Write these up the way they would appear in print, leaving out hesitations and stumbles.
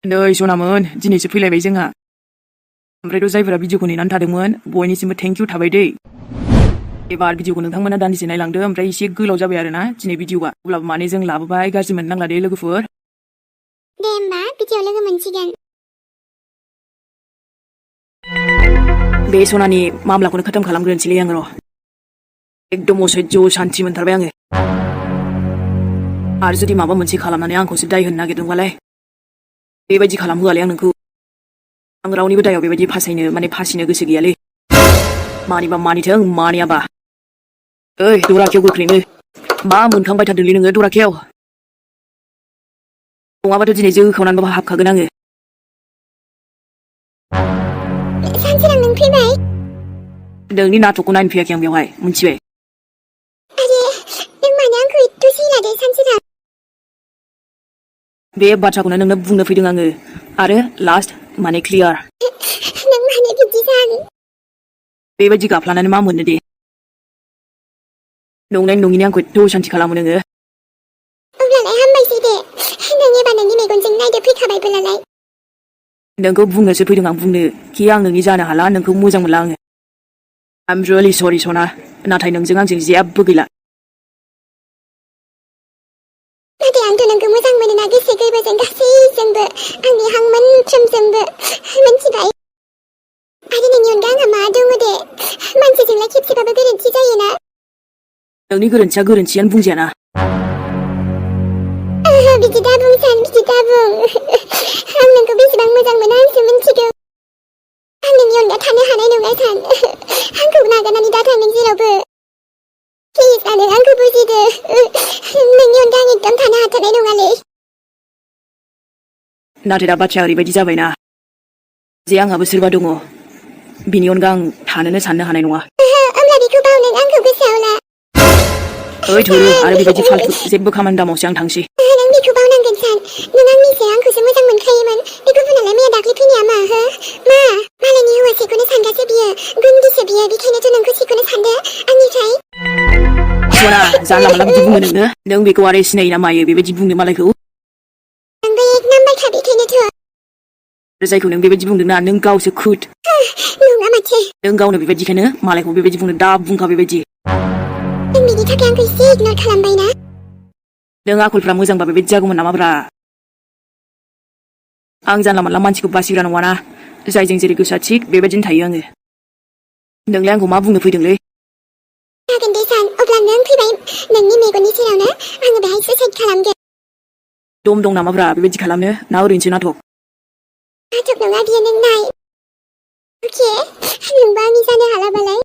नै सनामोन दिनैसो फैलायबाय जोंहा ओमफ्रायथ' जायफोरा भिडिअखौ नेनानै थादोंमोन बयनिसिमबो थेंक इउ थाबाय दै एबार भिडिअखौ नोंथांमोना दान्दिसे नायलांदो ओमफ्राय एसे गोलाव जाबाय आरोना दिनै भिडिअआ अब्लाबो माने जों लाबोबाय गाज्रि मोननांला दे लोगोफोर दे होमबा भिडिअआव लोगो मोनसिगोन बे सनानि मामलाखौनो खतम खालामग्रोनोसैलै आं र' एकदम असैज्य सान्थि मोनथारबाय आङो आरो जुदि माबा मोनसे खालामनानै आंखौसो दाय होनो नागिरदोंबालाय बेबायदि खालामहोआलै आं नोंखौ आं रावनिबो दायाव बेबायदि फासिनो गोसो गैयालै मानिबा मानिथों मानियाबा ओइ दराखेव गोख्रैनो मा मोनखांबाय थादोंलै नोङो दराखेव नङाबाथ' दिनै जोखावनानैबाबो हाबखागोन आङो सानसेरां नों फैबाय नोंनि नाटकखौ नायनो फैयाखै आं बेवहाय मिथिबाय आरे नों मानो आंखौ एथ' सिलादे सानसेरां बे बाथ्राखौनो नोंनो बुंनो फैदों आङो आरो लास्ट माने क्लियार नों मानो बिदि जानो बेबायदि गाफ्लानानै मा मोननो दे नंनायनि नङिनि आंखौ एथ' असान्थि खालामो नोङो अब्लालाय हामबायसै दे नों एबार नोंनि मेगनजों नायदो फैखाबायबोलालाय नोंखौ बुंनोसो फैदों आं बुंनो कि आं नोंनि जानो हाला नोंखौ मोजां मोनला आङो आइ एम रियेलि सरि सना नाथाय नोंजों आंजों जेबो गैला नाथाय आंथ' नोंखौ मोजां मोनोना गोसो गोरबोजों गासैजोंबो आंनि हां मोनफ्रोमजोंबो मिथिबाय आरो नोंनि अनगा आंहा मा दङ दे मानसिजोंलाय खेबसेबाबो गोरोन्थि जायोना नोंनि गोरोन्थिया गोरोन्थियानो बुंजायाना बिदि दाबुं सान बिदि दाबुं आं नोंखौ बेसेबां मोजां मोनो आंसो मिथिगौ आं नोंनि अनगा थानो हानाय नङा सान आंखौ नागारनानै दा थां नों जेरावबो प्लिज आरो आंखौ बुजिदो नोंनि अनगा आं एकदम थानो हाथारनाय नङालै नाथाय दा बाथ्राया ओरैबायदि जाबायना जे आंहाबो सोरबा दङ बिनि अनगा आं थानोनो साननो हानाय नङा अब्ला बेखौ बाव नों आंखौ गोसोआव ला ओइ थोरो आरो बेबायदि फाल्थु जेबो खामानि दामावसो आं थांसै नों बेखौ बावनांगोन सान नों आंनिसो आंखौसो मोजां मोनखायोमोन बे गुबुनालाय मैया दाख्लै फैनाया मा हो मा मालायनि हौवासेखौनो सानगासो बियो गुन्दिसो बियो बेखायनोथ' नोंखौ सिखौनो सानदो आंनिफ्राय सना जानला मोनला बिदि बुङो नों बेखौ आरो सिनायो ना मायो बेबायदि बुंनो मालायखौ नोंबो एक नाम्बारखा बेखायनोथ' जायखौ नों बेबायदि बुंदोंना नों गावसो खुद नङा माथो नों गावनो बेबायदिखायनो मालायखौ बेबायदि बुंनो दा बुंखा बेबायदि नों बिनि थाखाय आंखौ एसे इगनर खालामबाय ना नों आखलफ्रा मोजांबा बेबायदि जागौमोन नामाब्रा आं जानला मोनला मानसिखौ बासिग्रा नङाना जायजों जेरै गोसोआ थिग बेबायदिनो थायो आङो नोंलाय आंखौ मा बुंनो फैदोंलै जागोन दे सान अब्ला नों फैबाय नोंनि मेगननि सेरावनो आङो बेहाय सुइसाइड खालामगोन दम दं नामाब्रा बेबायदि खालामनो ना ओरैनोसो नाटक नङा बियो नों नाय अके नोंबो आंनि जानो हालाबालाय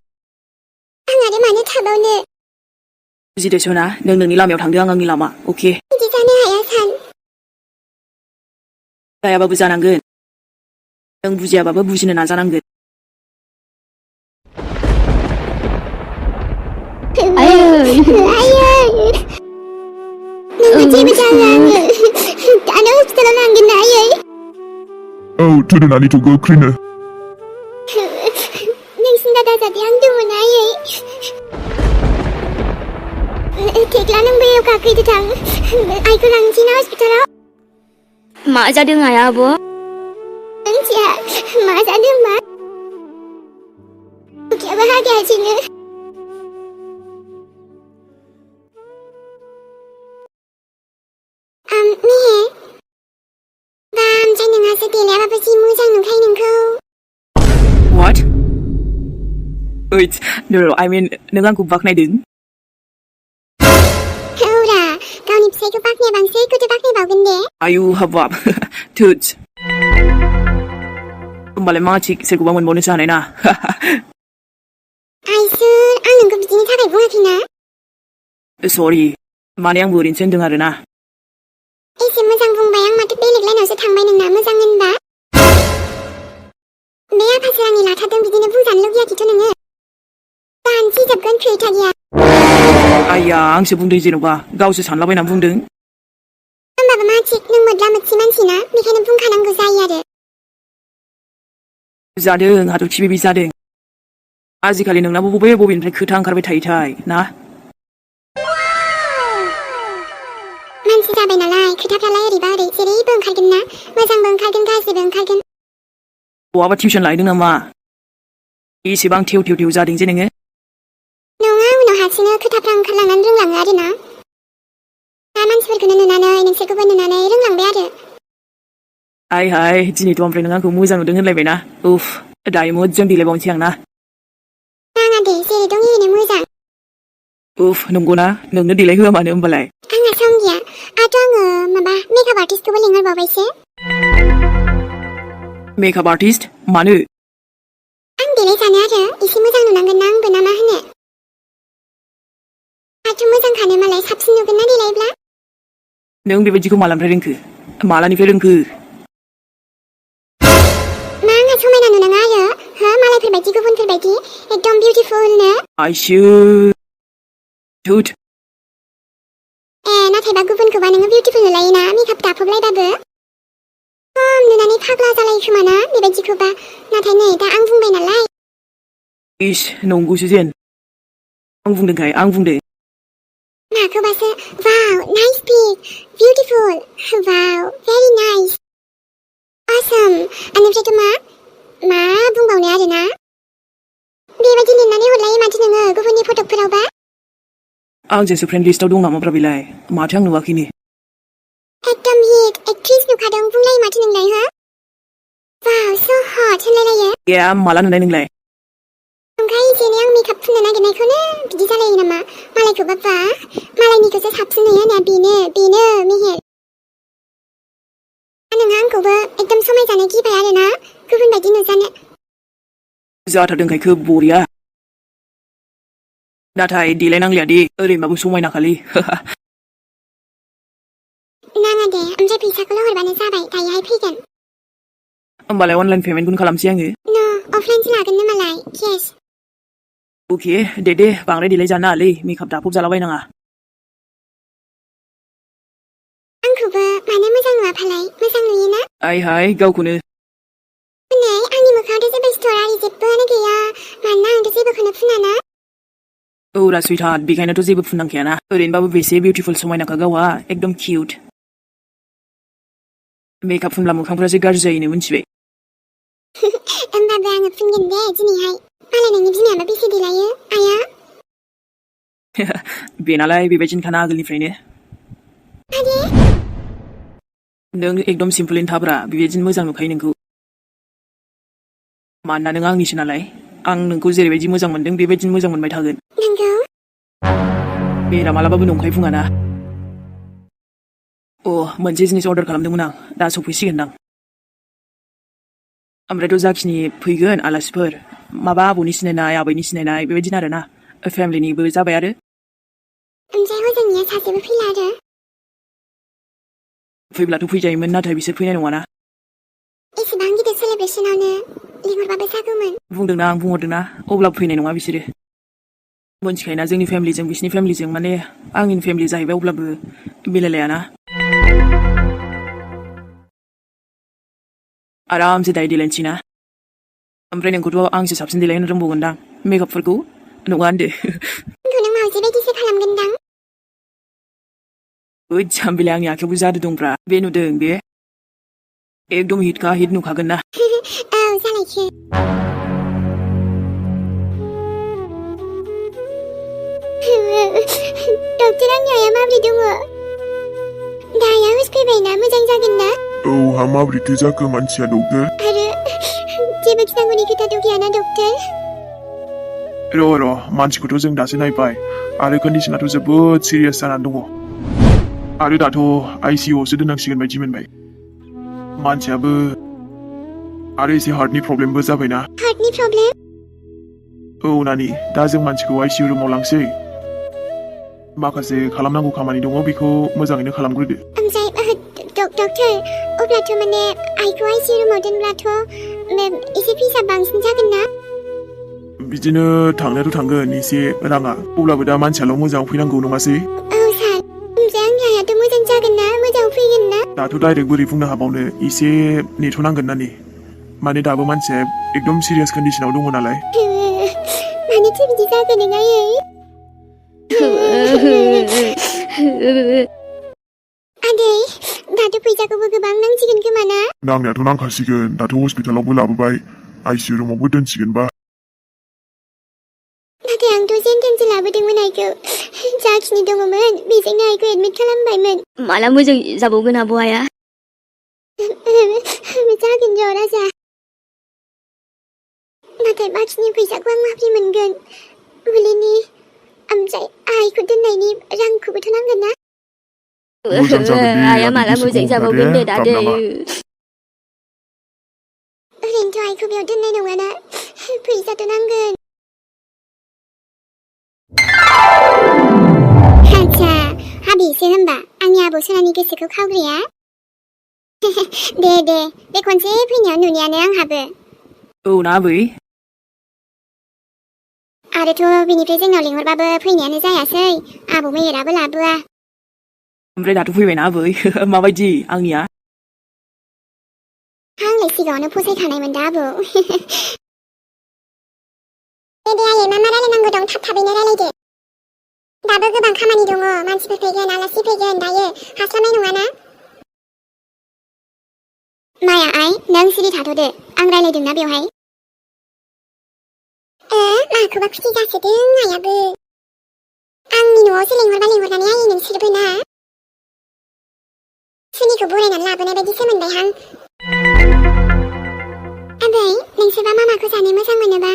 आं आरो मानो थाबावनो बुजिदो सना नों नोंनि लामायाव थांदो आं आंनि लामा अके बिदि जानो हाया सान जायाबाबो जानांगोन नों बुजियाबाबो बुजिनो नाजानांगोन नोंबो जेबो जाला आङो दानो हस्पिटालाव लांगोन ना आयै औ थोदो नानिथ' गोख्रैनो नोंसिनि दादा जादे आं दङ ना आयै थेक्ला नों बैयाव गाखैदो थां आइखौ लांसै ना हस्पिटालाव मा जादों आया आब' मिथिया मा जादों मा उखैयाबो हागासिनो मेहे बा ओमफ्राय नोंहासो देलायाबाबो जि मोजां नुखायो नोंखौ What? Wait, no, I mean, नों आंखौ बाख्नायदों? औरा गावनि फिसायखौ बाख्नायाबा आं सोरखौथो बाख्नायबावगोन दे आयु हाबाब थोद होमबालाय मा थिक सोरखौबा मोनबावनोसो हानाय ना आइसोर आं नोंखौ बिदिनि थाखाय बुङाखैना सरि माने आंबो ओरैनोसो होनदों आरोना एसे मोजां बुंबाय आं माथो बेलेग लाइनावसो थांबाय नोंना मोजां होनबा बे आफासो आंनि लाथारदों बिदिनो बुंजानो लुगैयाखैथ' नोङो दानसि जोबगोन खोथा गैया आइया आंसो बुंदों जेन'बा गावसो सानलाबायना बुंदों होमबाबो मा थिक नों मोद्ला मोदसि मानसि ना बेखायनो बुंखानांगौ जायो आरो जादों हाथरखि बेबि जादों आजिखालि नोंनाबो बबेनिफ्राय खोथा ओंखारबाय थायोथाय ना मानसि जाबाय नालाय खोथाफ्रालाय ओरैबा ओरै जेरैबो ओंखारगोन ना मोजांबो ओंखारगोन गाज्रिबो ओंखारगोन बहाबा टिउसन लाहैदों नामा एसेबां थेव थेव थेव जादों जे नोङो नङा उनाव हारसिंनो खोथाफ्रा ओंखारलांनानै रोंलाङो आरोना दा मानसिफोरखौनो नुनानै नोंसोरखौबो नुनानै रोंलांबाय आरो हाय दिनैथ' ओमफ्राय नों आंखौ मोजां नुदों होनलायबायना उफ दायो मोजां देलायबावनोसै आं ना नाङा दे जेरै दं एरैनो मोजां उफ नंगौना नोंनो देलाय होआ मानो होमबालाय आंहा सम गैया आरो आङो माबा मेकआप आर्टिस्टखौबो लिंहरबावबायसो मेकआप आर्टिस्ट मानो आं देलायजानो आरो एसे मोजां नुनांगोन ना आंबो ना मा होनो आरो मोजांखानो मालाय साबसिन नुगोन ना देलायब्ला नों बेबायदिखौ मालानिफ्राय रोंखो मालानिफ्राय रोंखो मा आंहा समायना नुनाङा आरो हो मालायफोरबायदि गुबुनफोरबायदि एकदम बिउटिफुलनो आइसो धुत नाथायबा गुबुनखौबा नोङो बिउटिफुल नुलायोना मेकआप दाफबलायबाबो खम नुनानै फाग्ला जालायो खोमा ना बेबायदिखौबा नाथाय नै दा आं बुंबाय नालाय इस नंगौसो जेन आं बुंदोंखाय आं बुंदों माखौबासो वाव नाइस पिक बिउटिफुल वाव भेरि नाइस असम बेनिफ्रायथ' मा बुंबावनो आरोना बेबायदि लिरनानै हरलायो माथो नोङो गुबुननि फटकफोरावबा आंजोंसो फ्रेन्ड लिस्टआव दं नामाब्रा बेलाय माथो आं नुवाखैनो एकदम हिट एक्ट्रेस नुखादों बुंलायो माथो नोंलाय हो वाव स' हट होनलायलायो ए माला नुनाय नोंलाय ओमफ्राय जेने आं मेकआप फुननो नागिरनायखौनो बिदि जालायो नामा मालायखौबा बा मालायनिखौसो साबसिन नुयो होननाया बेनो मेहेर नोंहा आंखौबो एकदम समायजानो गिबाय आरोना गुबुन बायदि नुजानो जाथारदोंखाय खोब बरिया नाथाय देलायनांलिया दे ओरैनोबाबो समायनाखालि नाङा दे ओमफ्राय फैसाखौल' हरबानो जाबाय दायोहाय फैगोन होमबालाय अनलाइन पेमेन्टखौनो खालामसै आङो न' अफलाइनसो लागोन ना मालाय केस अके दे बांद्राय देलाय जानो नाङालै मेकआप दाफब जालाबायनाङा आंखौबो मानो मोजां नुवाफालाय मोजां नुयोना हाय गावखौनो नै आंनि मोखाङावथ' जेबो सिथर आरि जेबोआनो गैया मानोना आंथ' जेबोखौनो फुनाना औरा सुइटार बेखायनोथ' जेबो फुननांखायाना ओरैनोबाबो बेसे बिउटिफुल समायनाखा गावहा एकदम किउट मेकआप फुनब्ला मोखांफ्रासो गाज्रि जायोनो मिथिबाय होमबाबो आङो फुनगोन दे दिनैहाय मालाय नोंनि बिमायाबा बेसे देलायो आया बेनालाय बेबायदिनोखाना आगोलनिफ्रायनो आरे नों एकदम सिम्पोलैनो थाब्रा बेबायदिनो मोजां नुखायो नोंखौ मानोना नों आंनिसो नालाय आं नोंखौ जेरैबायदि मोजां मोनदों बेबायदिनो मोजां मोनबाय थागोन नंगौ बेरा मालाबाबो नंखाय बुङाना मोनसे जिनिस अर्डार खालामदोंमोन आं दा सफैसिगोनदां ओमफ्रायथ' जाखिनि फैगोन आलासिफोर माबा आबौनि सिनायनाय आबैनि सिनायनाय बेबायदिनो आरोना फेमिलिनिबो जाबाय आरो ओमफ्राय हजोंनिया सासेबो फैला आरो फैब्लाथ' फैजायोमोन नाथाय बिसोर फैनाय नङाना एसेबां गिदिर सेलेब्रेसनावनो लिंहरबाबो जागौमोन बुंदोंना आं बुंहरदोंना अब्लाबो फैनाय नङा बिसोरो मोनथिखायोना जोंनि फेमिलिजों बिसिनि फेमिलिजों माने आंनि फेमिलि जाहैबाय अब्लाबो मिलायलायाना आरामसे दायो देलायनोसै ना ओमफ्राय नोंखौथ' आंसो साबसिन देलायनो रोंबावगोनदां मेकआपफोरखौ नङा होनदो आंखौ नों मावजि बायदिसो खालामगोनदां ओइ जाम्बिलाय आंनि आखायावबो जादु दंब्रा बे नुदों बे एकदम हिट नुखागोन ना औ जालायसो डक्टर आंनि आइया माबोरै दङ दाया हुस फैबायना मोजां जागोन ना औहा माबोरैथो जाखो मानसिया डक्टर आरो जेबो गिनांगौनि खोथाथ' गैयाना डक्टर र' मानसिखौथ' जों दासो नायबाय आरो कन्डिसनाथ' जोबोद सिरियास जानानै दङ आरो दाथ' आइसिइउआवसो दोननांसिगोन बायदि मोनबाय मानसियाबो आरो एसे हार्टनि प्रब्लेमबो जाबायना हार्टनि प्रब्लेम औ नानि दा जों मानसिखौ आइसिइउ रुमाव लांसै माखासे खालामनांगौ खामानि दङ बेखौ मोजाङैनो खालामग्रोदो ओमफ्राय डक्टर अब्लाथ' माने आइखौ आइसिइउ रुमाव दोनब्लाथ' एसे फैसा बांसिन जागोन ना बिदिनो थांनायाथ' थांगोन एसे राङा अब्लाबो दा मानसियाल' मोजाङाव फैनांगौ नङासै औ सार ओमफ्राय आंनि आइयाथ' मोजां जागोन ना मोजाङाव फैगोन ना दाथ' डाइरेक्ट बोरै बुंनो हाबावनो एसे नेथ'नांगोन नानि माने दाबो मानसिया एकदम सिरियास कन्डिसनाव दङ नालाय मानोथो बिदि जागोन नों आयै आदै जोंहाथ' फैसाखौबो गोबां नांसिगोन खोमा ना? नांनायाथ' नांखासिगोन दाथ' हस्पिटालावबो लाबोबाय आइसिइउ रुमावबो दोनसिगोनबा नाथाय आंथ' जेनथेनसो लाबोदोंमोन आइखौ जाखिनि दङमोन बेजोंनो आइखौ एडमिट खालामबायमोन माला मोजां जाबावगोन आब' आइया जागोन र' राजा नाथाय बाखिनि फैसाखौ आं माब्रै मोनगोन मुलिनि ओमफ्राय आइखौ दोननायनि रांखौबोथ' नांगोन ना मोजां जागोन दे आइया माला बिदिसो मोजां बुंना जाबावगोन दे दादै गाबनाङा ओरैनोथ' आइखौ बेयाव दोननाय नङाना फैसाथ' नांगोन आच्छा हाबिसो होमबा आंनि आबौ सनानि गोसोखौ खावग्राया दे बे खनसे फैनायाव नुनायानो आंहाबो औ ना आबै आरोथ' बिनिफ्राय जोंनाव लिंहरबाबो फैनायानो जायासै आबौ मेहेराबो लाबोआ ओमफ्राय दाथ' फैबायना आबै माबायदि आंनिया आंलाय सिगाङावनो फसायखानायमोन दा आबौ दे आयै मा रायलायनांगौ दं थाबैनो रायलायदो दाबो गोबां खामानि दङ मानसिफोर फैगोन आलासि फैगोन दायो हास्लाबनाय नङाना माया आइ नों सिरि थाथ'दो आं रायलायदोंना बेवहाय माखौबा खुसि जासोदों आइयाबो आंनि न'आवसो लिंहरनानै आयै नोंसोरबो ना सुनिखौ बरायनानै लाबोनाय बायदिसो मोनबायहां आबै नोंसोरबा मा माखौ जानो मोजां मोनोबा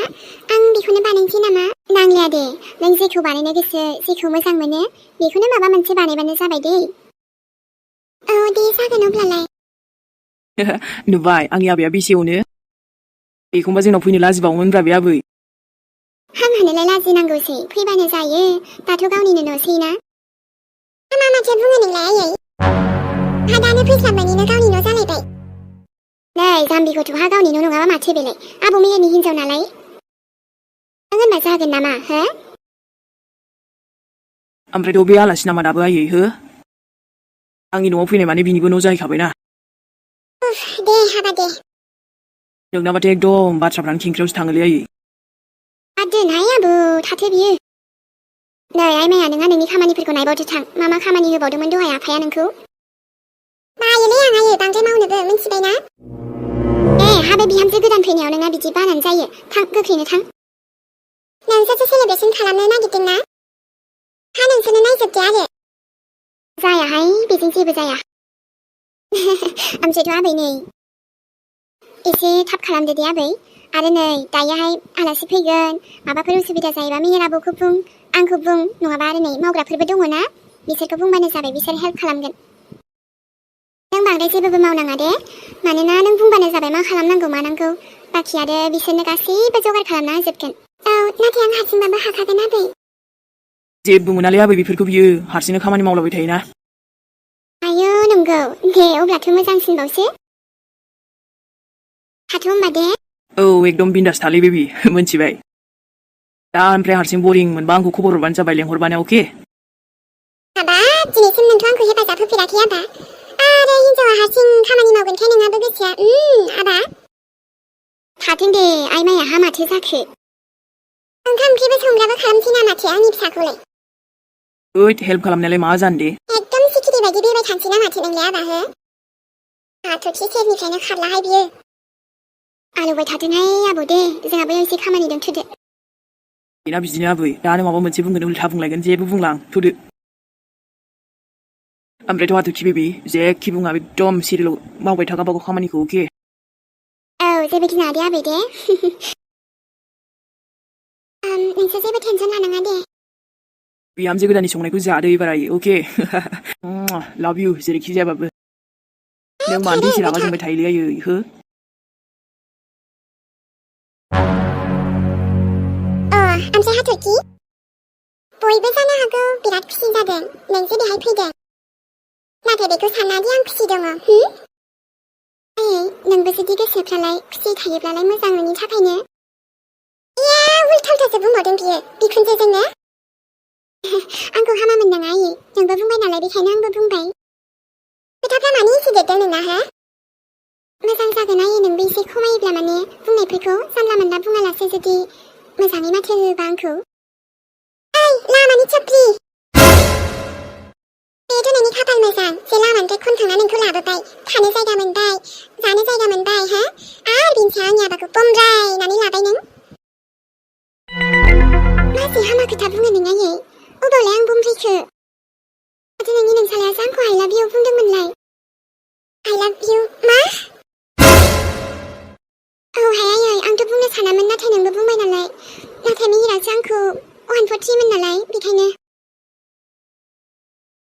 आं बेखौनो बानायनोसै नामा नांलिया दे नों जेखौ बानायनो गोसो जेखौ मोजां मोनो बेखौनो माबा मोनसे बानायबानो जाबाय दे औ दे जागोन अब्लालाय नुबाय आंनि आबैया बेसे अनो एखमबा जोंनाव फैनो लाजिबावोमोनब्रा बे आबै हामहानोलाय लाजिनांगौसै फैबानो जायो दाथ' गावनिनो न'सै ना मा माथो बुङो नोंलाय आयै दानो फैस्लाबनानैनो गावनि न' जालायबाय नै जाम्बि गथ'हा गावनि न' नङाबा माथो बेलाय आबौ मेहेरनि हिनजाव नालाय नों होनबा जागोन नामा हो ओमफ्रायथ' बे आलासि नामा दाबो आयै हो आंनि न'आव फैनाय माने बिनिबो न' जाहैखाबायना दे हाबा दे नोंनाबाथ' एकदम बाथ्राफ्रानो खेंख्रियावसो थाङोलै आयै दोनहाय आबौ थाथो बियो नै आइमाया नोंहा नोंनि खामानिफोरखौ नायबावदो थां मा खामानि होबावदोंमोन दहाय आफाया नोंखौ बायोलै आं आयै बांद्राय मावनोबो मिन्थिबायना हाबा बिहामजो गोदान फैनायाव नोंना बिदि बानानै जायो थां गोख्रैनो थां नोंसोरसो सेलेब्रेसन खालामनो नागिरदोंना नोंसोरनो नायजोबदो आरो जायाहाय बेजों जेबो जाया ओमफ्रायथ' आबै नै एसे थाब खालामदो दे आबै आरो नै दायोहाय आलासि फैगोन माबाफोर उसुबिदा जायोबा मेहेर आबौखौ बुं आंखौ बुं नङाबा आरो नै मावग्राफोरबो दङना बिसोरखौ बुंबानो जाबाय बिसोर हेल्प खालामगोन नों बांद्राय जेबोबो मावनाङा दे मानोना नों बुंबानो जाबाय मा खालामनांगौ मानांगौ बाखि आरो बिसोरनो गासैबो जगार खालामना होजोबगोन औ नाथाय आं हारसिंबाबो हाखागोन आबै जेबो मोनालै आबै बेफोरखौ बियो हारसिंनो खामानि मावलाबाय थायोना आयौ नंगौ दे अब्लाथ' मोजांसिनबावसो थाथ' होमबा दे औ एकदम बिन्दास थालै बेबि मोनथिबाय दा ओमफ्राय हारसिं बरिं मोनबा आंखौ खबर हरबानो जाबाय लेंहरबानो अके हाबाब दिनैसिम नोंथ' आंखौ हेफाजाब होफेराखै आबा आरो हिनजावा हारसिं खामानि मावगोनखाय नोंहाबो गोसोआ आबा थाथों दे आइमाया माथो जाखो ओंखाम ओंख्रिबो संग्राबो खालामसै ना माथो आंनि फिसाखौलाय ओइद हेल्प खालामनायालाय मा जानो दे एकदम सिखिरि बायदि बेराय थांसै ना माथो नोंलाय आबा हो हाथरखि सेरनिफ्रायनो खारलाहाय बियो आलौबाय थाथोंहाय आबौ दे जोंहा बैयाव एसे खामानि दं थुदो बेना बिदिनो आबै दानो माबा मोनसे बुंगोन उल्था बुंलायगोन जेबो बुंलां थुदो ओमफ्रायथ' हाथरखि बेबि जेखि बुङा एकदम सिरियल' मावबाय था गावबा गाव खामानिखौ अके औ जेबो गिनाङा दे आबै दे नोंसोर जेबो टेनसन लानाङा दे बिहामजो गोदाननि संनायखौ जादो एबार आयै अके लाभ इउ जेरैखि जायाबाबो नों मानोथो एसे रागा जोंबाय थायोलै आयै हो ओमफ्राय हाथरखि बयबो जानो हागौ बिराद खुसि जादों नोंसो बेहाय फैदों नाथाय बेखौ साननादि आं खुसि दङ आयै नोंबो जुदि गोसोफ्रालाय खुसि थायोब्लालाय मोजां नोंनि थाखायनो उल्था उल्थासो बुंबावदों बियो बिखुनजोजोंनो आंखौ हामा मोननाङा आयै नोंबो बुंबाय नालाय बेखायनो आंबो बुंबाय खोथाफ्रा मानो एसे देरदों नोंना हो मोजां जागोन आयै नोंबो एसे खमायोब्ला माने बुंनायफोरखौ जानला मोनला बुङालासे जुदि मोजाङै माथो होबा आंखौ लामानि चप्रि बेथ' नोंनि खाफाल मोजां जे लामानिफ्राय खनखांना नोंखौ लाबोबाय थानो जायगा मोनबाय जानो जायगा मोनबाय हा आरो बिनि सायाव आंनि हाबाखौ बमब्रायनानै लाबाय नों मासे हामा खोथा बुङो नों आयै अबावलाय आं बमब्रायखो माथो नोंनि नोंसालायासो आंखौ I love you बुंदोंमोनलाय I love you मा औ हाय आंथ' बुंनो सानामोन नाथाय नोंबो बुंबाय नालाय नाथाय मिहिरासो आंखौ 143 मोन नालाय बेखायनो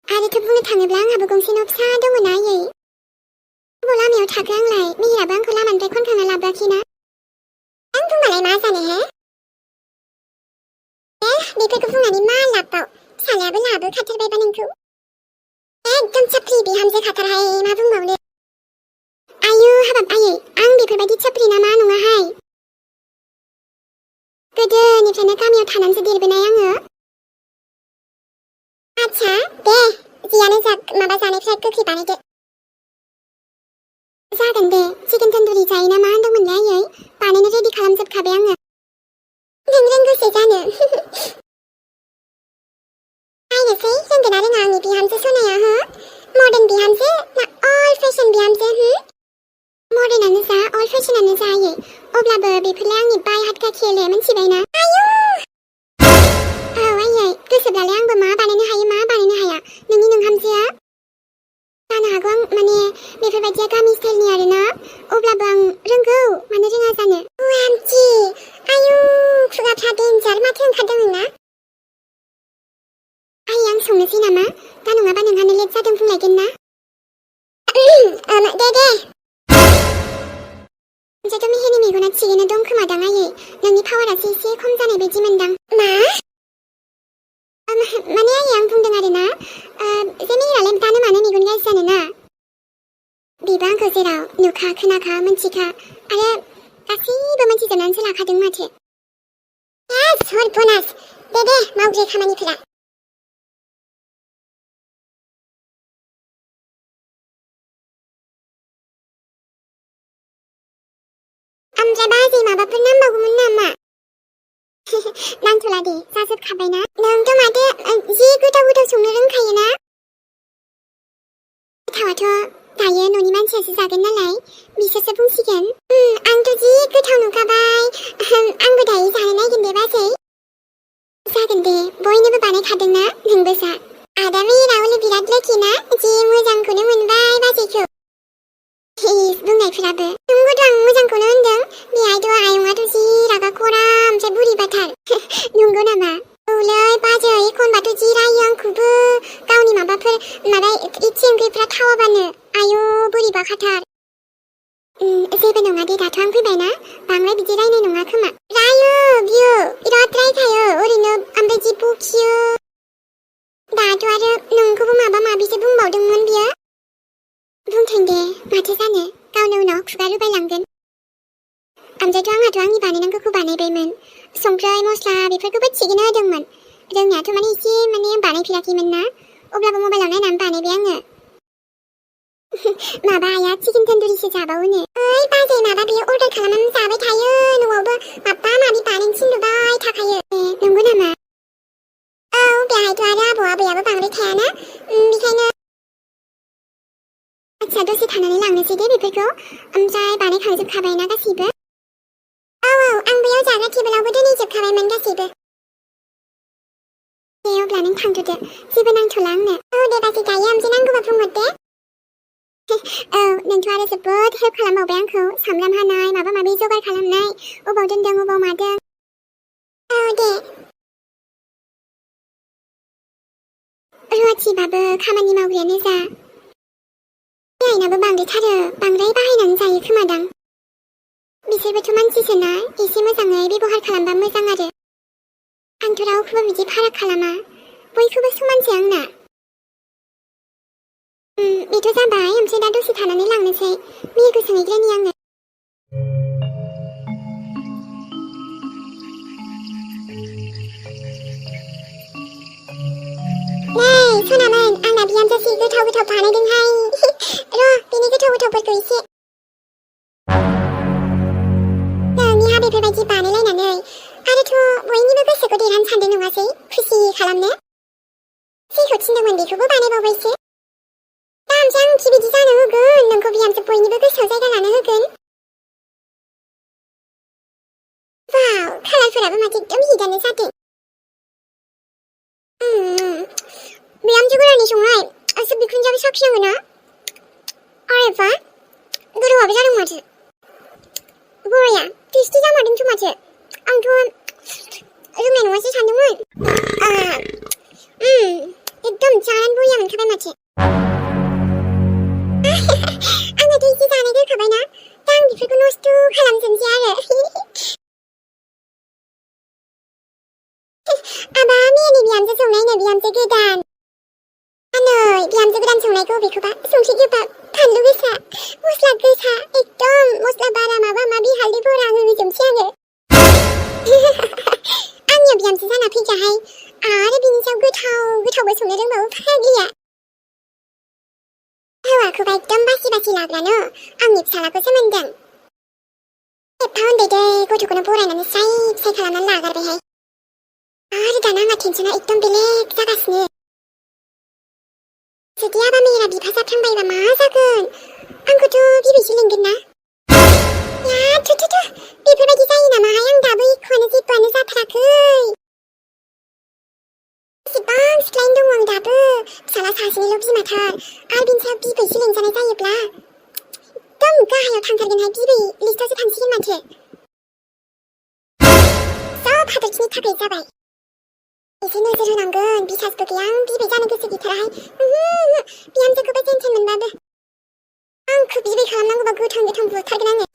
आरोथ' बुंनो थाङोब्ला आंहाबो गंसे न' फिसा दङना आयै अबाव लामायाव थाखो आंलाय मिहिराबो आंखौ लामानिफ्राय खनखांना लाबोआखैना आं बुंबालाय मा जानो हे बेफोरखौ बुंनानै मा लाबबाव फिसालायाबो लाबोखाथारबायबा नोंखौ एकदम साप्रि बिहामजो खाथारहाय मा बुंबावनो आयु हाबाब आयै आं बेफोरबायदि साप्रि नामा नङाहाय गोदोनिफ्रायनो गामियाव थानानैसो देरबोनाय आङो आच्छा दे जियानो जा माबा जानायफ्रा गोखै बानायदो जागोन दे चिकेन तन्दुरि जायो ना मा होनदोंमोनलाय आयै बानायनो रेडि खालामजोबखाबाय आङो नों रोंगौसो जानो नायनोसै रोंगोन ना रोङा आंनि बिहामजो सनाया हो मर्दान बिहामजो ना अल फेशन बिहामजो मर्दानानो जा अल फेशनानो जा आयै अब्लाबो बेफोरलाय आंनि बाय हातखा खेले मिथिबायना आयु औ आयै गोसोब्लालाय आंबो मा बानायनो हाया नोंनि नोंहामजोआ जानो हागौ आं माने बेफोरबायदिया गामि स्टाइलनि आरोना अब्लाबो आं रोंगौ मानो रोङा जानो OMG आयु खुगाफ्रा डेन्जार माथो ओंखारदों नोंना आयै आं संनोसै नामा दा नङाबा नोंहानो लेट जादों बुंलायगोन ना दे मोनसेथ' मेहेरनि मेगना थिगैनो दं खोमादां आयै नोंनि पावारासो एसे खम जानाय बायदि मोनदां मा माने आयै आं बुंदों आरोना जे मेहेरालाय दानो मानो मेगन गाज्रि जानो ना बेबो आंखौ जेराव नुखा खोनाखा मोनथिखा आरो गासैबो मोनथिजोबनानैसो लाखादों माथो सर्बनास दे मावग्रो खामानिफोरा ओमफ्राय बाजै माबाफोर नांबावगौमोन नामा नांथ'ला दे जाजोबखाबायना नोंथ' माथो जि गोथाव संनो रोंखायोना गोथावाथ' दायो न'नि मानसियासो जागोन नालाय बिसोरसो बुंसिगोन आंथ' जि गोथाव नुखाबाय आंबो दायो जानो नायगोन दे बाजै जागोन दे बयनोबो बानायखादोंना नोंबो जा आदा मेहेरा हले बिराद लाखि ना जि मोजांखौनो मोनबाय बाजैखौ बुंनायफोराबो नंगौथ' आं मोजांखौनो होनदों बेहायथ' आयंआथ' जि रागा खरा ओमफ्राय बुरिबाथार नंगौ नामा औलै बाजै एखनबाथ' जि रायो आंखौबो गावनि माबाफोर इथि ओंख्रिफ्रा थावाबानो आयु बोरैबाखाथार जेबो नङा दे दाथ' आं फैबायना बांद्राय बिदि रायनाय नङा खोमा रायो बियो बिराद रायखायो ओरैनो ओमफ्राय जि बखियो दाथ' आरो नोंखौबो माबा माबिसो बुंबावदोंमोन बियो बुंथों दे माथो जानो गावनो उनाव खुगा रुबायलांगोन ओमफ्रायथ' आंहाथ' आंनि बानायनांगौखौ बानायबायमोन संख्रै मस्ला बेफोरखौबो थिगैनो होदोंमोन रोंनायाथ' माने एसे बानायफेराखैमोन ना अब्लाबो मबाइलाव नायनानै बानायबाय आङो माबा आया चिकेन तन्दुरिसो जाबावोनो ओइ बाजै माबा बियो अर्डार खालामनानै जाबाय थायो न'आवबो माबा माबि बानायनो थिनलुबाय थाखायो नंगौ नामा औ बेहायथ' आरो आबौ आबैयाबो बांद्राय थायाना बेखायनो आच्छा दसे थानानै लांनोसै दे बेफोरखौ ओमफ्राय बानायखांजोबखाबायना गासैबो औ आं बैयाव जाग्रा टेबोलावबो दोनहैजोबखाबायमोन गासैबो दे अब्ला नों थांथ'दो जेबो नांथ'ला आंनो औ दे बाजै दायो ओमफ्राय नांगौबा बुंहर दे औ नोंथ' आरो जोबोद हेल्प खालामबावबाय आंखौ सामब्राम हानाय माबा माबि जगार खालामनाय अबाव दोनदों अबाव मादों औ दे रुवाथिबाबो खामानि मावग्रायानो जा आइनाबो बांद्रायथारो बांद्राय बाहायनानै जायो खोमादां बिसोरबोथ' मानसिसोना एसे मोजाङै बेबहार खालामबा मोजां आरो आंथ' रावखौबो बिदि फाराग खालामा बयखौबो समानसै आंना बेथ' जाबाय ओमफ्राय दा दसे थानानै लांनोसै मेहेरखौ सोंहैग्रोनि आङो नै सनामोन आंना बिहामजो जि गोथाव बानायदोंहाय र' बिनि गोथावफोरखौ एसे नोंनिहा बेफोरबायदि बानायलायनानै आरोथ' बयनिबो गोसोखौ देरहानो सानदों नङासै खुसि खालामनो जेखौ थिनदोंमोन बेखौबो बानायबावबायसो बिहामजो आं बिबायदि जानो होगोन नोंखौ बिहामजो बयनिबो गोसोआव जायगा लानो होगोन वाव कालारफोराबो माथो एकदम हिटानो जादों बिहामजो गोराननि संनाय एसे बिखुनजोआबो साखिनांगौ ना अरे बा गोथावाबो जादों माथो बराया टेस्टि जामारदोंथ' माथो आंथ' रोंनाय नङासो सानदोंमोन एकदम जानानै बरिया मोनखाबाय माथो आंनाथ' एसे जानाय दोनखाबायना दा आं बेफोरखौ नस्थ' खालामजोबनोसै आरो आबा मैयानि बिहामजो संनायनो बिहामजो गोदान नै बिहामजो गोदान संनायखौ बेखौबा संख्रि गोबाब फानलु गोसा मस्ला गोसा एकदम मस्ला बारा माबा माबि हालदै बरा होजोबनोसै आङो आंनिया बिहामजो जाना फैजाहाय आरो बिनि सायाव गोथावबो संनो रोंबावो फाग्लिया हौवाखौबा एकदम बासि बासि लाग्रानो आंनि फिसालाखौसो मोनदों एफा उन्दै दै गथ'खौनो बरायनानै स्राय खालामनानै लागारबायहाय आरो दाना आंना टेनसना एकदम बेलेग जागासिनो जुदि आबा मेरा बिफा जाफ्लांबायबा मा जागोन आंखौथ' बिबैसो लिंगोन ना या बेफोरबायदि जायो नामाहाय आं दाबो एख'आनो जेबोआनो जाथाराखै बेसेबां सिख्लायनो दङ आं दाबो फिसाला सासेनिल' बिमाथार आरो बिनि सायाव बिबैसो लिंजानाय जायोब्ला एकदम गाहायाव थांथारगोनहाय बिबै लिस्टआवसो थांसिगोन माथो सब हादरखिनि थाखाय जाबाय एसे नोजोर होनांगोन बिसासबो गैया आं बिबै जानो गोसो गैथाराहाय बिहामजोखौबो जेनथेन मोनबाबो आंखौ बिबै खालामनांगौबा गोथां बुथारगोन आङो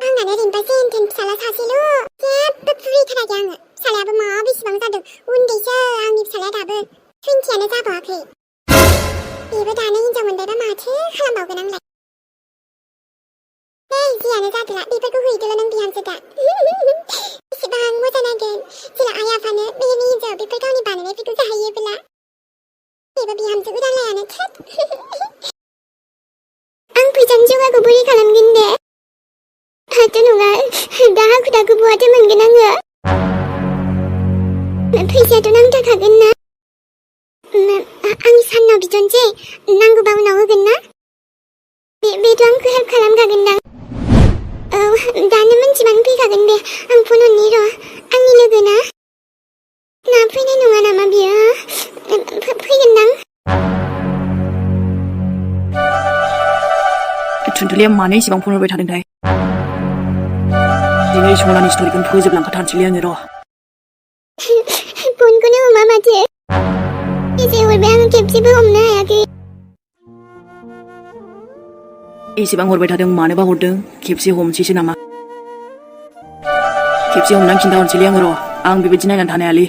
आंनानो ओरैनोबा जेनथेन फिसाला सासेल' जेबो बुरैथाराखै आङो फिसालायाबो मा बेसेबां जादों उन्दैसो आंनि फिसालाया दाबो 20आनो जाबावाखै बेबो दानो हिनजाव मोनबायबा माथो खालामबावगोन आंलाय जियानो जादोला बेफोरखौ हैदोल' नों बिहामजो दा बेसेबां मोजां नांगोन जेला आइ आफानो बेनि हिनजाव बेफोर गावनि बानायनायफोरखौ जाहैयोब्ला बेबो बिहामजो गोदानलायानो थोद आं फैसानि जगाखौ बोरै खालामगोन दे हाथ' नङा दा हाखु दाखु बहाथो मोनगोन आङो फैसायाथ' नांथारखागोन ना आं साननाव बिथ'नोसै नांगौबा उनाव होगोन ना बेथ' आंखौ हेल्प खालामखागोनदां औ दानो मोनथिबानो फैखागोन दे आं फन हरनि र' आंनि लोगो ना फैनाय नङा नामा बियो फैगोनदां थुनथुलिया मानो इसेबां फन हरबाय थादोंथाय दिनै सनानि स्ट'रिखौनो फोजोबलांखाथारनोसैलै आङो र' फनखौनो हमा माथो एसे हरबाय आङो खेबसेबो हमनो हायाखै एसेबां हरबाय थादों मानोबा हरदों खेबसे हमसैसो नामा खेबसे हमनानै खिन्थाहरनोसैलै आङो र' आं बेबायदि नायनानै थानो हायालै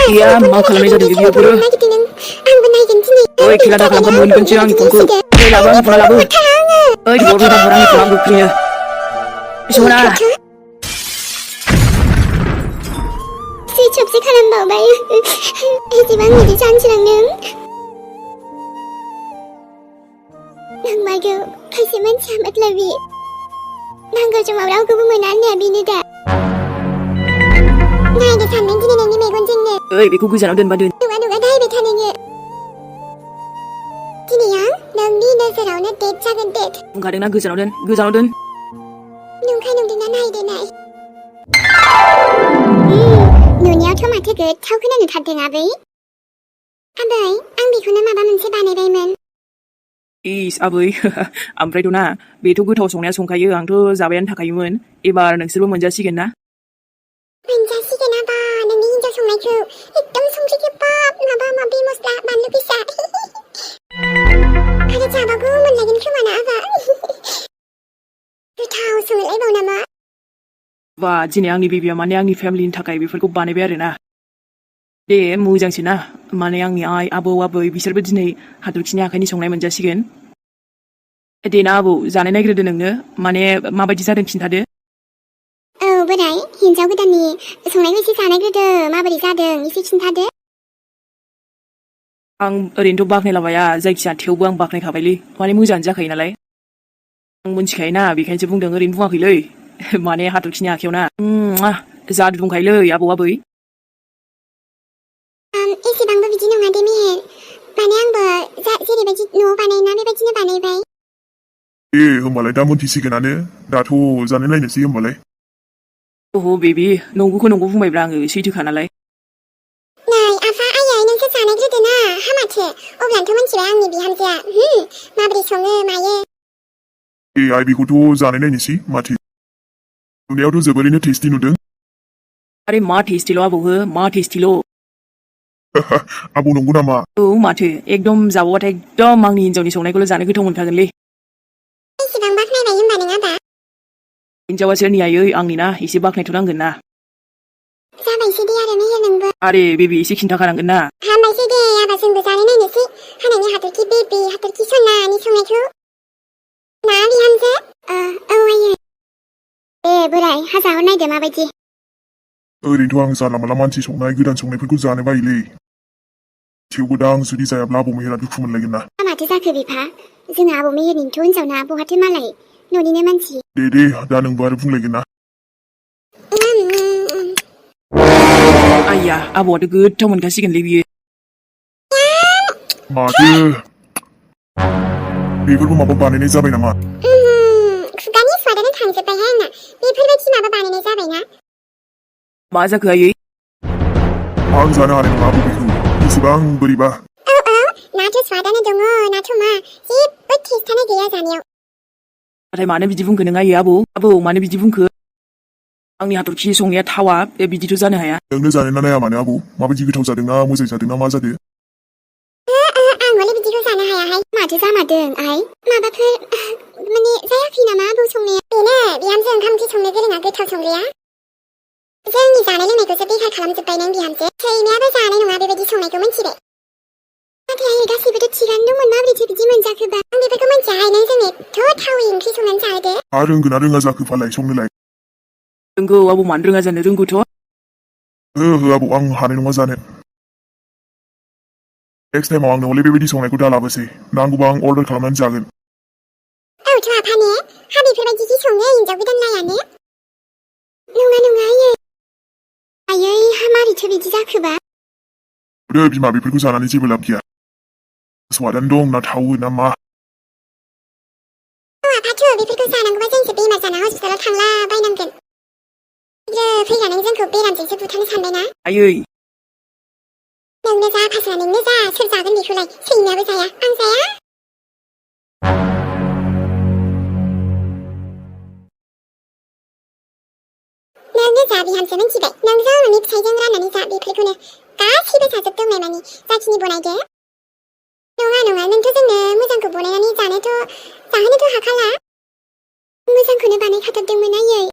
गैया मा खालामनाय जादों बे बियोफोरो ओइ खेला दा खालामखा मोनगोनसो आंनि फनखौ ओइ लाबो आंनि फना लाबो ओइ हर आंनि फना आं गोख्रैनो सना स्विच अफसो खालामबावबाय एसेबां बिदि सानस्रांदों नांबायगौ खायसे मानसिया मतलब नांगौ समाव रावखौबो मोना होननाया बेनो दा नायनो सानदों दिनै नोंनि मेगनजोंनो ओइ बेखौ गोजानाव दोनबा दोन नङा नायबाय था नोङो दिनै आं नोंनि नोजोरावनो डेट जागोन डेट बुंखादोंना गोजानाव दोन नंखाय नंदोंना नायदो नाय नुनायावथ' माथो गोथाव खोनानो थारदों आबै आं बेखौनो माबा मोनसे बानायबायमोन इस आबै ओमफ्रायथ' ना बेथ' गोथाव संनाया संखायो आंथ' जाबायानो थाखायोमोन एबार नोंसोरबो मोनजासिगोन ना मोनजासिगोन आबा नोंनि हिनजाव संनायखौ एकदम संख्रि गोबाब माबा माबि मस्ला बानलु गोसा आरो जाबाबो मोनलायगोन खोमा ना आबा गोथाव संलायबाव नामा बा दिनै आंनि बेबिया माने आंनि फेमिलिनि थाखाय बेफोरखौ बानायबाय आरो ना दे मोजांसै ना माने आंनि आइ आबौ आबै बिसोरबो दिनै हाथरखिनि आखाइनि संनाय मोनजासिगोन दे ना आबौ जानाय नायग्रोदो नोंनो माने माबायदि जादों खिन्थादो औ बोराय हिनजाव गोदाननि संनायखौ एसे जानायग्रोदो माबोरै जादों एसे खिन्थादो आं ओरैनोथ' बाख्नायलाबाया जायखिया थेवबो आं बाख्नायखाबायलै माने मोजाङानो जाखायो नालाय आं मोनथिखायोना बेखायनोसो बुंदों ओरैनो बुङाखैलै माने हाथरखिनि आखायाव ना जादु दंखायोलै आबौ आबै एसेबांबो बिदि नङा देमिहे माने आंबो जेरैबायदि न'आव बानायना बेबायदिनो बानायबाय होमबालाय दा मोनथिसिगोनानो दाथ' जानाय नायनोसै होमबालाय ओहो बेबि नंगौखौ नंगौ बुंबायब्रा आङो सैथोखा नालाय नै आफा आयै नोंसो जानायग्रोदोना हामाथो अब्लानोथ' मोनथिबाय आंनि बिहामजोआ माबोरै सङो मायो आइ बेखौथ' जानाय नायनोसै माथो नुनायावथ' जोबोरैनो टेस्टि नुदों आरे मा टेस्टिल' आबौ हो मा टेस्टिल' आबौ नंगौ नामा औ माथो एकदम जाबावबाथाय एकदम आंनि हिनजावनि संनायखौल' जानो गोथाव मोनखागोनलै बेसेबां बाख्नायबाय होनबा नों आबा हिनजावा सोरनि आयै आंनि ना एसे बाख्नायथ'नांगोन ना जाबायसै दे आरो मेहेर नोंबो आरे बेबि एसे खिन्थाखानांगोन ना हामबायसै दे आबा जोंबो जानाय नायनोसै हानायनि हाथरखि बेबि हाथरखि सनानि संनायखौ ना बिहामजो औ आयै दे बोराय हाजाहर नायदो माबायदि ओरैनोथ' आं जानला माला मानसि संनाय गोदान संनायफोरखौ जानो बायोलै थेवबो दा आं जुदि जायाब्ला आबौ मेहेरा दुखु मोनलायगोन ना माथो जाखो बिफा जोंना आबौ मेहेरनिथ' हिनजावना बहाथो मालाय न'निनो मानसि दे दा नोंबो आरो बुंलायगोन ना आइया आबौआथ' गोथाव मोनखासिगोनलै बियो माथो बेफोरबो माबा बानायनाय जाबाय नामा खुगानि स्वादानो थांजोब्बायहाय आंना बेफोरबायदि माबा बानायनाय जाबायना मा जाखो आयै आं जानो हानाय नङा आबौ बेखौ बेसेबां बोरैबा औ नाथ' स्वादानो दङ नाथ' मा जेबो टेस्टानो गैया जानायाव नाथाय मानो बिदि बुंखो नों आयै आबौ मानो बिदि बुंखो आंनि हाथरखि संनाया थावा बिदिथ' जानो हाया नोंनो जानाय ना नाया मानो आबौ माबायदि गोथाव जादोंना मोजां जादोंना मा जादों आं हले बिदिखौ जानो हायाहाय माथो जामारदों आइ माबाफोर माने जायाखै नामा आबौ संनाया बेनो बिहामजो ओंखाम ओंख्रि संनो गोरोङा गोथाव संग्राया जोंनि जानाय लोंनायखौसो बेखार खालामजोब्बाय नों बिहामजो सैमायाबो जानाय नङा बेबायदि संनायखौ मिथिबाय नाथाय आयै गासैबोथ' थिगानो दंमोन माबोरैथो बिदि मोनजाखोबा आं बेफोरखौ मिथियाहाय नों जोंनो एथ' थावै ओंख्रि संनानै जाहोदो आरो रोंगोना रोङा जाखो फालाय संनोलाय रोंगौ आबौ मानो रोङा जानो रोंगौथ' आबौ आं हानाय नङा जानो नेक्स्ट टाइमाव आंनो हले बेबायदि संनायखौ दा लाबोसै नांगौबा आं अर्डार खालामनानै जागोन औथ' आफा ने हा बेफोरबायदि सङो हिनजाव गोदान नायानो नङा आयै हा मारैथो बिदि जाखोबा बिमा बेफोरखौ जानानै जेबो लाब गैया स्वादानो दं ना थावो ना मा आफाथ' बेफोरखौ जानांगौबा जोंसो बेमार जाना हस्पिटालाव थांला बायनांगोन फैनानै जोंखौ बेरामजोंसो बुथारनो सानबायना आयै नोंनो जा फासला नोंनो जा सोर जागोन बेखौलाय सैमायाबो जाया आं जाया नोंनो जा बिहामजो मिथिबाय नोंजों नोंनि फिसाइजों राननानै जा बेफोरखौनो गासैबो जाजोबदोंनाय मानि जाखिनि बनायदो नङा नोंथ' जोंनो मोजांखौ बनायनानै जाहोनोथ' हाखाला मोजांखौनो बानायखाथारदोंमोन आयै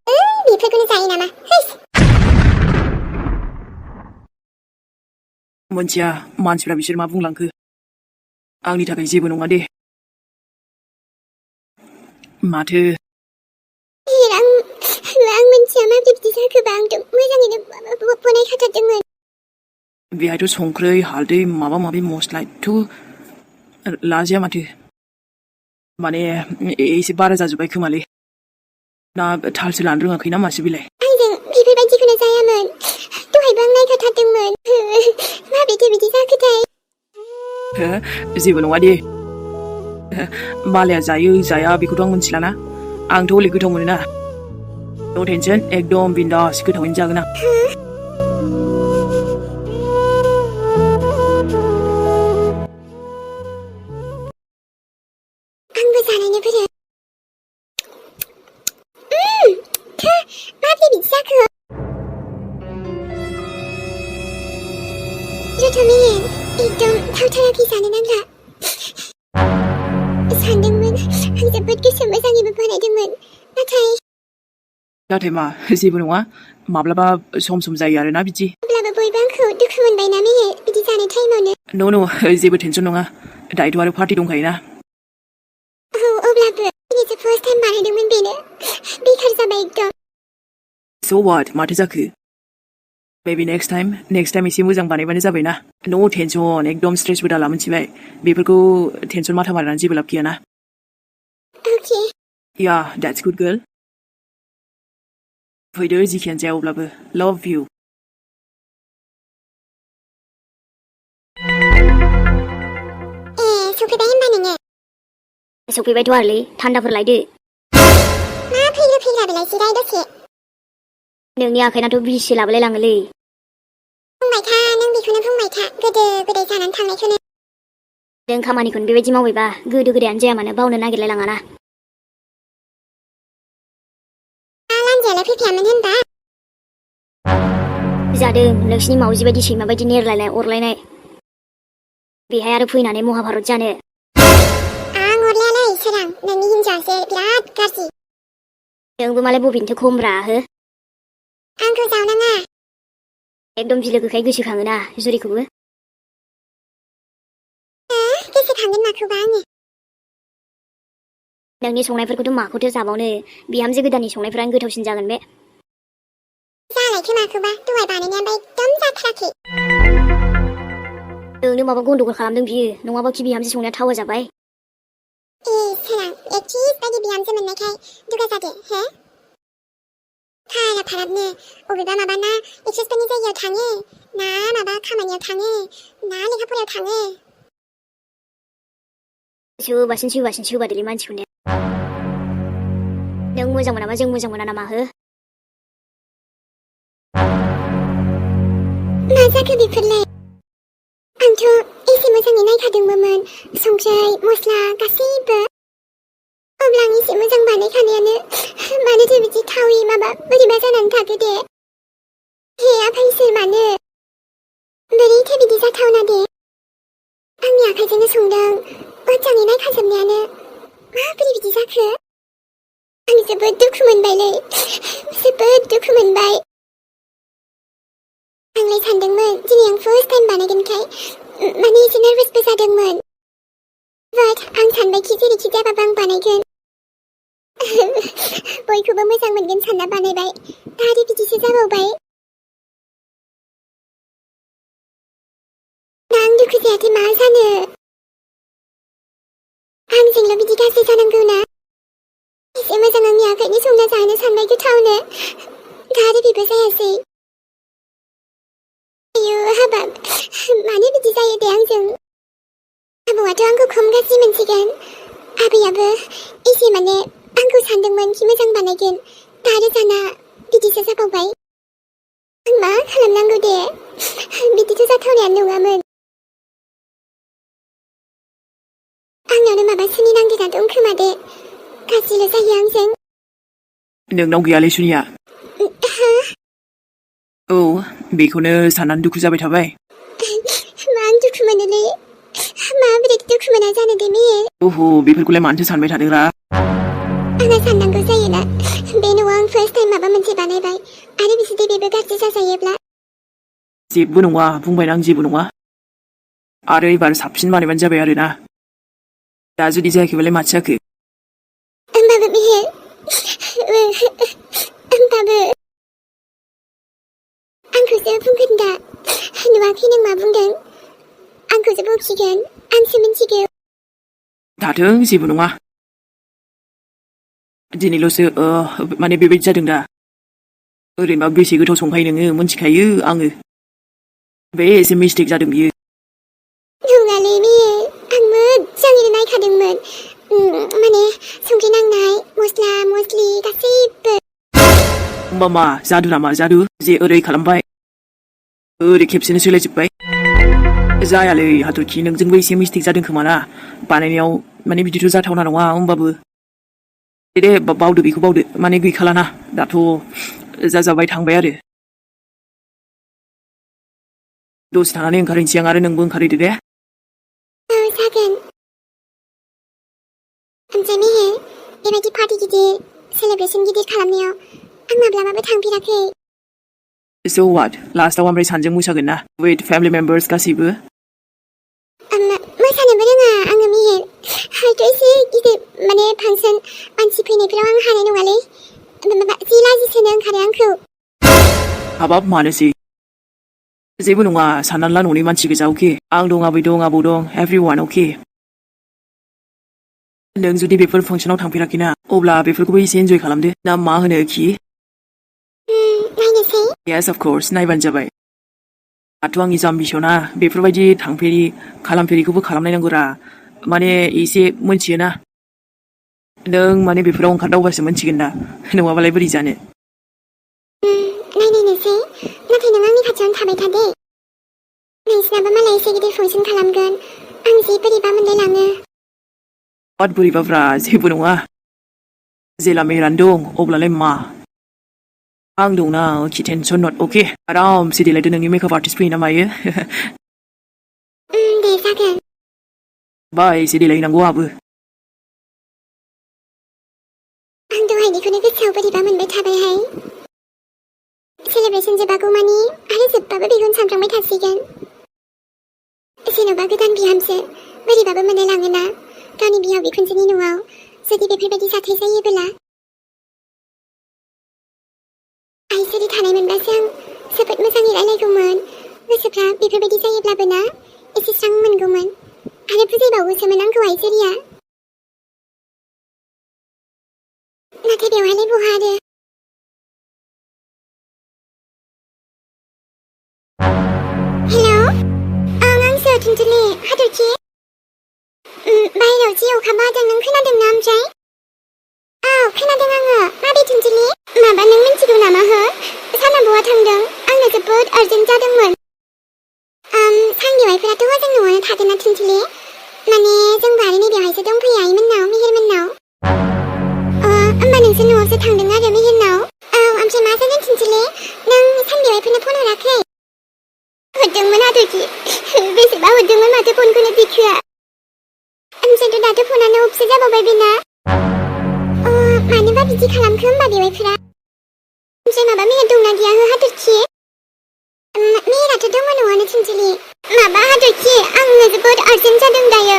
बेफोरखौनो जायो नामा मोनथिया मानसिफ्रा बिसोर मा बुंलांखो आंनि थाखाय जेबो नङा दे माथो आं मिथिया माबोरै बिदि जाखोबा आंथ' मोजाङैनो बनायखाथारदोंमोन बेहायथ' संख्रै हालदै माबा माबि मस्ला एथ' लाजाया माथो माने एसे बारा जाजोब्बाय खोमालै ना थालसो लानो रोङाखै ना मासो बिलाय आंजों बेफोरबायदिखौनो जायामोन दहायबो आं नायखाथारदोंमोन माबोरैथो बिदि जाखोथाय जेबो नङा दे मालाया जायो जाया बेखौथ' आं मिथिलाना आंथ' हले गोथाव मोनोना नो टेनसन एकदम बिन्दास गोथावैनो जागोन आं आंबो जानायनो फोरो माबोरै बिदि जाखो रथ'मेन एकदम थावथाराखै जानो नांला सानदोंमोन आं जोबोद गोसो मोजाङैबो बानायदोंमोन नाथाय मा जेबो नङा माब्लाबा सम जायो आरोना बिदि अब्लाबो बयबो आंखौ दुखु मोनबायना मेहेर बिदि जानाय टाइमावनो न' जेबो टेनसन नङा दायोथ' आरो पार्टि दंखायोना औ अब्लाबो दिनैसो फार्स्ट टाइम बानायदोंमोन बेनो बेखार जाबाय एकदम So what माथो जाखो maybe next time एसे मोजां बानायबानो जाबायना नो टेनसन एकदम स्ट्रेसबो दाला मिथिबाय बेफोरखौ टेनसन माथा मारिनानै जेबो लाब गैयाना Okay Yeah that's good girl फैदो जिखियानो जाया अब्लाबो love you सफैबायथ' आरोलै थान्दाफोर लायदो मा फैलु फैला बेलाय जिराय दसे नोंनि आखाइनाथ' बिसि लाबोलाय लाङोलै बुंबाय था नों बेखौनो बुंबाय था गोदो गोदाय जानानै थांनायखौनो नों खामानिखौनो बेबायदि मावबायबा गोदो गोदायानो जाया मानो बावनो नागिरलाय लाङाना लान्जायालाय फैफायामोन होनबा जादों नोंसिनि मावजि बायदि सैमा बायदि नेरलायनाय अरलायनाय बेहाय आरो फैनानै महाभारत जानो आं अरलायालै सोरां नोंनि हिन्जावासो बिराद गाज्रि नोंबो मालाय बबेनिथो खमब्रा हो आंखौ जावनाङा एकदम बिलोगोखाय गोसोखाङोना जुरिखौबो गोसोखांगोन माखौबा आङो नोंनि संनायफोरखौथ' माखौथो जाबावनो बिहामजो गोदाननि संनायफ्रानो गोथावसिन जागोन बे जालायखो माखौबा दहाय बानायनायाबा एकदम जाथाराखै नोंनो माबा गन्डगल खालामदों बियो नङाबा खि बिहामजो संनाया थावा जाबाय सोरां एकथिस बायदि बिहामजो मोननायखाय दुगा जादो हो फाराबनो अबेबा माबाना एक्ट्रेसफोरनि जायगायाव थाङो ना माबा खामानियाव थाङो ना लेखा फरायाव थाङो सोबासिन सोबादोलै मानसिखौनो नों मोजां मोनाबा जों मोजां मोना नामा हो मा जाखो बेफोरलाय आंथ' एसे मोजाङै नायखादोंमोन संख्रै मस्ला गासैबो अब्ला आं एसे मोजां बानायखानायानो मानोथो बिदि थावै माबा बोरैबा जानानै थाखो दे हे आफा इसोर मानो बोरैथो बिदि जाथावना दे आंनि आखाइजोंनो संदों मोजाङै नायखाजोबनायानो माबोरै बिदि जाखो आं जोबोद दुखु मोनबायलै जोबोद दुखु मोनबाय आंलाय सानदोंमोन दिनै आं फार्स्ट टाइम बानायगोनखाय माने एसे नार्भासबो जादोंमोन बाट आं सानबायखि जेरैखि जायाबाबो आं बानायगोन बयखौबो मोजां मोनगोन सानना बानायबाय दा आरो बिदिसो जाबावबाय दा आं दुखु जायाथै मा जानो आंजोंल' बिदि गाज्रि जानांगौ ना एसे मोजां आंनि आखाइनि संना जानो सानबाय गोथावनो दा आरो बेबो जायासै आयु हाबाब मानो बिदि जायो दे आंजों आबौआथ' आंखौ खम गाज्रि मोनसिगोन आबैयाबो एसे माने आंखौ सानदोंमोन कि मोजां बानायगोन दा आरो जाना बिदिसो जाबावबाय आं मा खालामनांगौ दे बिदिथ' जाथावनायानो नङामोन आंनावनो माबा सोलिनांगौना दं खोमा दे गाज्रिल' जायो आंजों नोंनाव गैयालै सुनिया औ बेखौनो साननानै दुखु जाबाय थाबाय मा आं दुखु मोनोलै माबोरै दुखु मोना जानो दे मेहेर ओहो बेफोरखौलाय मानोथो सानबाय थादोंरा आंहा साननांगौ जायोना बे न'आव आं फार्स्ट टाइम माबा मोनसे बानायबाय आरो बिसोर बेबो गाज्रि जाजायोब्ला जेबो नङा बुंबायना आं जेबो नङा आरो एबार साबसिन बानायबानो जाबाय आरोना दा जुदि जायाखैबालाय माथो जाखो होमबाबो मेहेर होमबाबो आंखौसो बुंगोन दा नुवाखै नों मा बुंदों आंखौसो बखिगोन आंसो मिन्थिगौ दाथों जेबो नङा दिनैल'सो माने बेबायदि जादों दा ओरैनोबा बेसे गोथाव संखायो नोङो मिन्थिखायो आङो बे एसे मिस्टेक जादों बियो नङालै मेहेर आं मोजाङैनो नायखादोंमोन माने संख्रि नांनाय मस्ला मस्लि गासैबो होमबा मा जादु नामा जादु जे ओरै खालामबाय ओरै खेबसेनो सोलायजोब्बाय जायालै हाथरखि नोंजोंबो एसे मिस्टेक जादों खोमा ना बानायनायाव माने बिदिथ' जाथावना नङा होमबाबो दे बावदो बेखौ बावदो माने गैखालाना दाथ' जाजाबाय थांबाय आरो दसे थानानै ओंखारहैनोसै आं आरो नोंबो ओंखारहैदो दे औ जागोन ओमफ्राय मेहेर बेबायदि पार्टि गिदिर सेलेब्रेसन गिदिर खालामनायाव आं माब्लाबाबो थांफेराखै So what? लास्टाव ओमफ्राय सानजों मोसागोन ना विथ फेमिलि मेम्बार्स गासैबो मोसानोबो रोङा आङो मेहेर हयथ' एसे गिदिर माने फांसन मानसि फैनायफोराव आं हानाय नङालै जि लाजिसोनो ओंखारो आंखौ हाबाब मानोसै जेबो नङा साननानै ला न'नि मानसि गोजा अके आं दं आबै दं आबौ दं एभ्रिवान अके नों जुदि बेफोर फांसनाव थांफेराखैना अब्ला बेफोरखौबो एसे एन्जय खालामदो ना मा होनो खि नायनोसै येस अफ कोर्स नायबानो जाबाय दाथ' आंनि जाम्बिसना बेफोरबायदि थांफेरि खालामफेरिखौबो खालामनायनांगौरा माने एसे मोनथियोना नों माने बेफोराव ओंखारदावबासो मोनथिगोन ना नङाबालाय बोरै जानो नायनायनोसै नाथाय नों आंनि खाथियावनो थाबाय था दे नोंसिनाबो मालाय एसे गिदिर फांसन खालामगोन आं जि बोरैबा मोनलायलाङो बाद बोरैबाब्रा जेबो नङा जेला मेहेरानो दं अब्लालाय मा आं दंना खि टेनसन नट अके आरामसे देलायदो नोंनि मेकआप आर्टिस्ट फैयो ना मायो दे जागोन बा एसे देलायनांगौ आहाबो आं दहायनिखौनो गोसोआव बोरैबा मोनबाय थाबायहाय सेलेब्रेसन जोबागौमानि आरो जोबबाबो बेखौनो सानफ्रांबाय थासिगोन जेन'बा गोदान बिहामजो बोरैबाबो मोनलायलाङोना गावनि बिहाव बिखुनजोनि न'आव जुदि बेफोरबायदि जाथाय जायोबोला आइसोरि थानाय मोनबासो आं जोबोद मोजाङै रायलायगौमोन गोसोफ्रा बेफोरबायदि जायोब्लाबो ना एसे स्रां मोनगौमोन आरो बुजायबावोसोमोन आंखौ आइसोरिया नाथाय बेवहायलाय बहा आरो हेलौ आंसो थुनथुलि हाथरखि बाहेरायाव जि अखा बादों नों खोनादोंना ओमफ्राय औ खोनादों आङो माबे थुनथुलि माबा नों मिन्थिगौ नामा हो साना बहा थांदों आंनो जोबोद आर्जेन्ट जादोंमोन सांगिवाइफोराथ' हजों न'आवनो थागोन ना थुनथुलि माने जोंबो आरो नैबेवहायसो दंफैयो आइमोननाव मेहेरमोननाव होमबा नोंसोर न'आवसो थांदों आरो मेहेरनाव औ ओमफ्राय मा जादों थुनथुलि नों सांगिवाइफोरनो फन हराखै हरदोंमोन हाथरखि बेसेबा हरदोंमोन माथो फनखौनो दिखोआ ओमफ्रायथ' दाथ' फनानो अफसो जाबावबाय बेना मानोबा बिदि खालामखो होमबा बेवाइफोरा ओमफ्राय माबा मेहेर दंना गैया हो हाथरखि मेहेराथ' दङ न'आवनो थुनथुलि माबा हाथरखि आंनो जोबोद आर्जेन्ट जादों दायो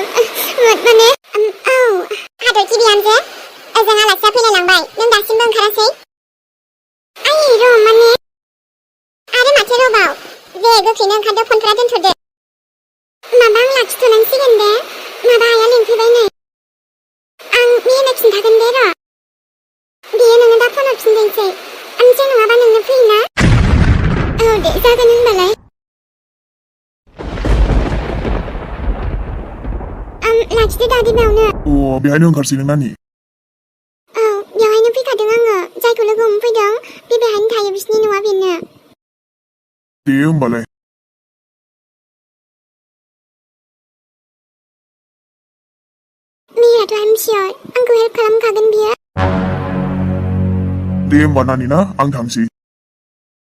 माने औ हाथरखि बिहामजो ओजों आलासिया फैलायलांबाय नों दासिमबो ओंखारासै आयै र' माने आरो माथो रबाव दे गोख्रैनो ओंखारदो फनफ्रा दोनथ'दो माबा आं लाखिथ'नांसिगोन दे माबा आइया लिंफैबाय नै आं मेहेरनो खिन्थागोन दे र' बेयो नोङो दा फन हरफिनदोंसै ओमफ्राय नङाबा नोंनो फैयोना औ दे जागोन होनबालाय लाखिदो दादि बेयावनो बेहायनो ओंखारसिगोन नानि औ बेवहायनो फैखादों आङो जायखौ लोगो हमफैदों बे बेहायनो थायो बिसिनि न'आ बेनो दे होमबालाय मेहेराथ' आइम सियर आंखौ हेल्प खालामखागोन बियो दे होमबा नानि ना आं थांसै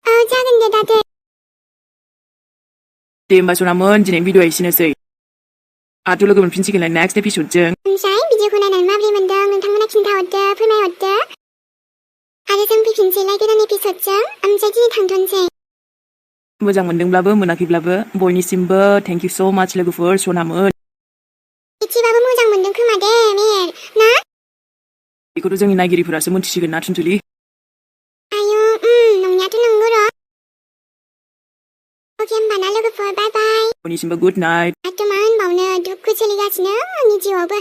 औ जागोन दे दादै दे होमबा सनामोन दिनै भिडिअ'आ एसेनोसै आरो लोगो मोनफिनसिगोनलाय नेक्स्ट एपिसडजों ओमफ्राय भिडिअखौ नायनानै माबोरै मोनदों नोंथांमोना खिन्थाहरदो फोरमायहरदो आरो जों फैफिनसैलाय गोदान एपिसडजों ओमफ्राय दिनै थांथ'नोसै मोजां मोनदोंब्लाबो मोनाखैब्लाबो बयनिसिमबो थेंक इउ स' माच लोगोफोर सनामोन एसेबाबो मोजां मोनदों खोमा दे मेहेर ना बेखौथ' जोंनि नायगिरिफोरासो मोनथिसिगोन ना थुनथुलि आयु नंनायाथ' नंगौ र' अके होमबा ना लोगोफोर बाय बाय बयनिसिमबो गुड नाइट दाथ' मा होनबावनो दुखु सोलिगासिनो आंनि जिउआवबो